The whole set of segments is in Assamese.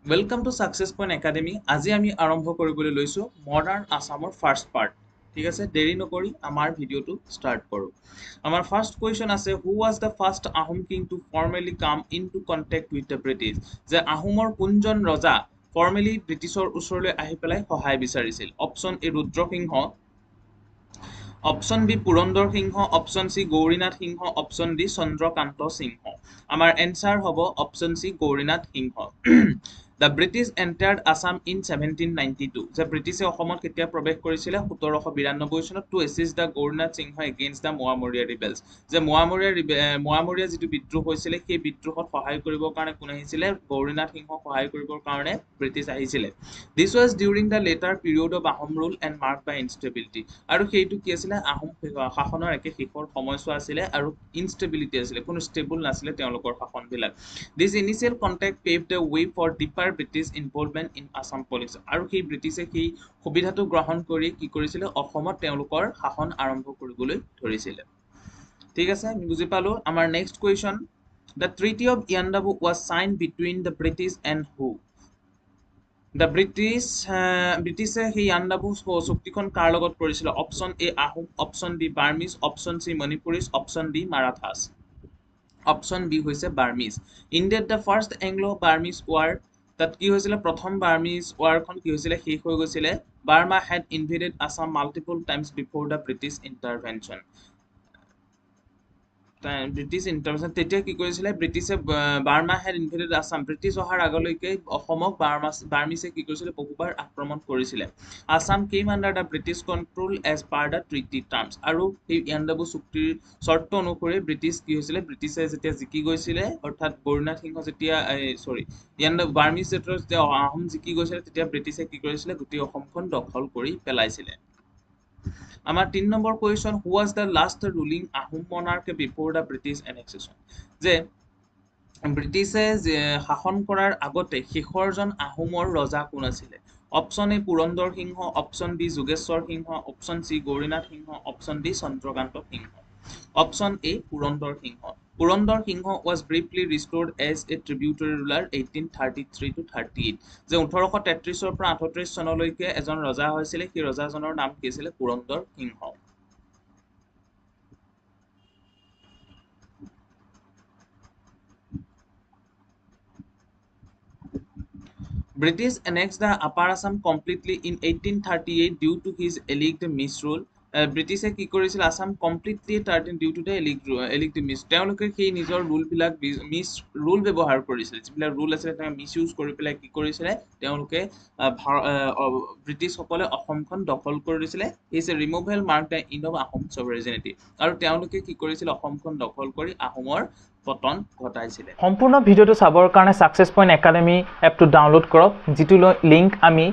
Welcome to Success Point Academy. আজি আমি আৰম্ভ কৰিবলৈ লৈছো মডাৰ্ণ আসামৰ ফাৰ্ষ্ট পাৰ্ট। ঠিক আছে, দেৰি নকৰি আমাৰ ভিডিওটো ষ্টাৰ্ট কৰো। আমাৰ ফাৰ্ষ্ট কোৱেশ্চন আছে, হু was the first Ahom king to formally come into contact with the British? যে আহোমৰ কোনজন ৰজা ফৰ্মেলি ব্ৰিটিছৰ ওচৰলৈ আহি পেলাই সহায় বিচাৰিছিল? Option A Rudra Singha, option B Purandar Singha, option C Gaurinath Singha, option D Chandrakanta Singha. আমাৰ এনসাৰ হ'ব option C Gaurinath Singha. The British entered Assam in 1792. যে ব্ৰিটিছে অসমত কেতিয়া প্ৰৱেশ কৰিছিলে 1792 চনত to assist the Gourinath Singh against the Moamoria rebels. যে মোৱামৰীয়া যিটো বিদ্ৰোহ হৈছিলে সেই বিদ্ৰোহত সহায় কৰিবৰ কাৰণে কোন আহিছিলে? গৌৰীনাথ সিংহ সহায় কৰিবৰ কাৰণে ব্ৰিটিছ আহিছিলে। This was during the later period of Ahom rule and marked by instability. আৰু সেইটো কি আছিলে? আহোম শাসনৰ একে শেষৰ সময়ছোৱা আছিলে আৰু ইনষ্টেবিলিটি আছিলে, কোনো ষ্টেবল নাছিলে তেওঁলোকৰ শাসনবিলাক। This initial contact paved the way for deeper British involvement in Assam politics. আৰু সেই ব্ৰিটিছে সেই সুবিধাটো গ্ৰহণ কৰি কি কৰিছিলে? অসমত তেওঁলোকৰ শাসন আৰম্ভ কৰিবলৈ ধৰিছিলে। ঠিক আছে, আমি বুজি পালো। আমাৰ next question, The Treaty of Yandabu was signed between the British and who? The ব্ৰিটিছে সেই ইয়াণ্ডাবু চুক্তিখন কাৰ লগত কৰিছিলে? Option A Ahom, option B Burmese, option C Manipuris, option D Marathas. Option B হৈছে বাৰ্মিজ। ইণ্ডিয়াত the first Anglo Burmese war, তাত কি হৈছিলে? প্ৰথম বাৰ্মিজ ৱাৰখন কি হৈছিলে? শেষ হৈ গৈছিলে। Burma had invaded Assam multiple times before the British intervention. British intervention, তেতিয়া কি কৰিছিলে? ব্ৰিটিছে Burma had invaded Assam, British অহাৰ আগলৈকে অসমক বাৰ্মিছে কি কৰিছিলে? বহুবাৰ আক্ৰমণ কৰিছিলে। Assam came under the British control as per the treaty terms. আৰু সেই ইয়াণ্ডাবু চুক্তিৰ চৰ্ত অনুসৰি ব্ৰিটিছ কি হৈছিলে? ব্ৰিটিছে যেতিয়া জিকি গৈছিলে, অৰ্থাৎ গৌৰীনাথ সিংহ যেতিয়া বাৰ্মিছ যেতিয়া আহোম জিকি গৈছিলে, তেতিয়া ব্ৰিটিছে কি কৰিছিলে? গোটেই অসমখন দখল কৰি পেলাইছিলে। আমাৰ 3 number question, who was the last ruling Ahom monarch before the British annexation? যে ব্ৰিটিছে শাসন কৰাৰ আগতে শেষৰজন আহোমৰ ৰজা কোন আছিলে? Option A Purandar Singha, option B Jogeshwar Singha, option C Gaurinath Singha, option D Chandrakanta Singha. Option A Purandar Singha. Purandar Singha was briefly restored as a tributary ruler 1833 to 38. যে 1833 পৰা 38 চনলৈকে এজন ৰজা হৈছিলে, সেই ৰজাজনৰ নাম কি আছিলে? পুৰন্দৰ সিংহ। British annexed the Upper Assam completely in 1838 due to his alleged misrule. ব্ৰিটিছে কি কৰিছিল? Assam completely due to the alleged mis, তেওঁলোকে সেই নিজৰ ৰুলবিলাক ৰুল ব্যৱহাৰ কৰিছিল, যিবিলাক ৰুল আছিলে তেওঁ মিছ ইউজ কৰি পেলাই কি কৰিছিলে? তেওঁলোকে ব্ৰিটিছসকলে অসমখন দখল কৰি দিছিলে। His removal mark the end of Ahom sovereignty. আৰু তেওঁলোকে কি কৰিছিল? অসমখন দখল কৰি আহোমৰ পতন ঘটাইছিলে। সম্পূৰ্ণ ভিডিওটো চাবৰ কাৰণে সাকসেস পইণ্ট একাডেমি এপটো ডাউনলোড কৰক, যিটো লিংক আমি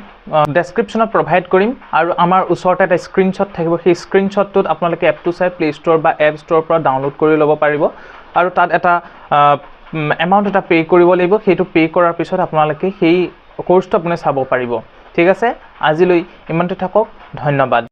ডেছক্ৰিপশ্যনত প্ৰভাইড কৰিম। আৰু আমাৰ ওচৰতে এটা স্ক্ৰীনশ্বট থাকিব, সেই স্ক্ৰীনশ্বটটোত আপোনালোকে এপটো চাই প্লে ষ্ট'ৰ বা এপ ষ্ট'ৰৰ পৰা ডাউনলোড কৰি ল'ব পাৰিব। আৰু তাত এটা এমাউণ্ট এটা পে' কৰিব লাগিব, সেইটো পে' কৰাৰ পিছত আপোনালোকে সেই কোৰ্চটো আপুনি চাব পাৰিব। ঠিক আছে, আজিলৈ ইমানতে থাকক, ধন্যবাদ।